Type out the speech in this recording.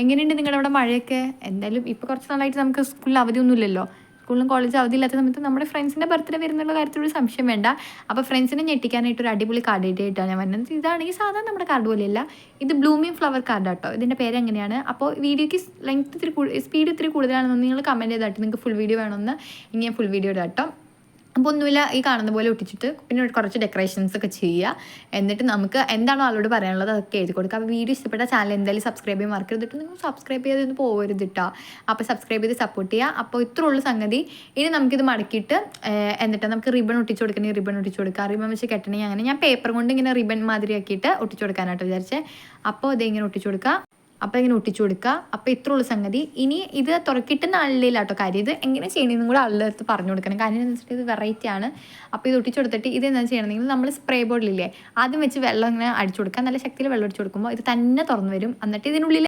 എങ്ങനെയുണ്ട് നിങ്ങളുടെ അവിടെ മഴയൊക്കെ? എന്തായാലും ഇപ്പോൾ കുറച്ച് നാളായിട്ട് നമുക്ക് സ്കൂളിൽ അവധിയൊന്നുമില്ലല്ലോ. സ്കൂളിലും കോളേജും അവധിയില്ലാത്ത സമയത്ത് നമ്മുടെ ഫ്രണ്ട്സിൻ്റെ ബർത്ത്ഡേ വരുന്നുള്ള കാര്യത്തിലൊരു സംശയം വേണ്ട. അപ്പോൾ ഫ്രണ്ട്സിനെ ഞെട്ടിക്കാനായിട്ട് ഒരു അടിപൊളി കാർഡ് ആയിട്ടാണ് ഞാൻ വരുന്നത്. ഇതാണെങ്കിൽ സാധാരണ നമ്മുടെ കാർഡ് പോലെയല്ല, ഇത് ബ്ലൂമിങ് ഫ്ലവർ കാർഡ് കേട്ടോ. ഇതിൻ്റെ പേര് എങ്ങനെയാണ്? അപ്പോൾ വീഡിയോയ്ക്ക് ലെങ്ത് സ്പീഡ് ഇത്തിരി കൂടുതലാണെന്ന് നിങ്ങൾ കമൻറ്റ് ചെയ്തായിട്ട് നിങ്ങൾക്ക് ഫുൾ വീഡിയോ വേണമെന്ന് ഇങ്ങനെ ഫുൾ വീഡിയോ ഇടാം കേട്ടോ. അപ്പോൾ ഒന്നുമില്ല, ഈ കാണുന്ന പോലെ ഒട്ടിച്ചിട്ട് പിന്നെ കുറച്ച് ഡെക്കറേഷൻസ് ഒക്കെ ചെയ്യുക. എന്നിട്ട് നമുക്ക് എന്താണോ ആളോട് പറയാനുള്ളത് അതൊക്കെ എഴുതി കൊടുക്കുക. അപ്പോൾ വീഡിയോ ഇഷ്ടപ്പെട്ട ചാനൽ എന്തായാലും സബ്സ്ക്രൈബ് ചെയ്യാൻ മറക്കരുത്. നിങ്ങൾ സബ്സ്ക്രൈബ് ചെയ്തൊന്ന് പോകരുത് കേട്ടോ. അപ്പോൾ സബ്സ്ക്രൈബ് ചെയ്ത് സപ്പോർട്ട് ചെയ്യുക. അപ്പോൾ ഇത്രയുള്ള സംഗതി. ഇനി നമുക്കിത് മടക്കിയിട്ട് എന്നിട്ട് നമുക്ക് റിബൺ ഒട്ടിച്ച് കൊടുക്കണമെങ്കിൽ റിബൺ ഒട്ടിച്ച് കൊടുക്കുക. റിബൺ വെച്ച് കെട്ടണമെങ്കിൽ അങ്ങനെ. ഞാൻ പേപ്പർ കൊണ്ട് ഇങ്ങനെ റിബൺ മാതിരി ആക്കിയിട്ട് ഒട്ടിച്ച് കൊടുക്കാനായിട്ട് വിചാരിച്ചേ. അപ്പോൾ ഇതെങ്ങനെ ഒട്ടിച്ച് കൊടുക്കുക. അപ്പോൾ ഇങ്ങനെ ഒട്ടിച്ചു കൊടുക്കുക. അപ്പോൾ ഇത്രയുള്ള സംഗതി. ഇനി ഇത് കിട്ടുന്ന ആളിലാട്ടോ കാര്യം. ഇത് എങ്ങനെ ചെയ്യണമെന്നും കൂടെ ആളുടെ അടുത്ത് പറഞ്ഞു കൊടുക്കണം. കാര്യം എന്ന് വെച്ചിട്ട് ഇത് വെറൈറ്റി ആണ്. അപ്പോൾ ഇത് ഒട്ടിച്ചു കൊടുത്തിട്ട് ഇത് എന്താ ചെയ്യണമെങ്കിൽ നമ്മൾ സ്പ്രേ ബോർഡിലില്ലേ ആദ്യം വെച്ച് വെള്ളം ഇങ്ങനെ അടിച്ചു കൊടുക്കുക. നല്ല ശക്തിയിൽ വെള്ളം അടിച്ചു കൊടുക്കുമ്പോൾ ഇത് തന്നെ തുറന്നു വരും. എന്നിട്ട് ഇതിനുള്ളിൽ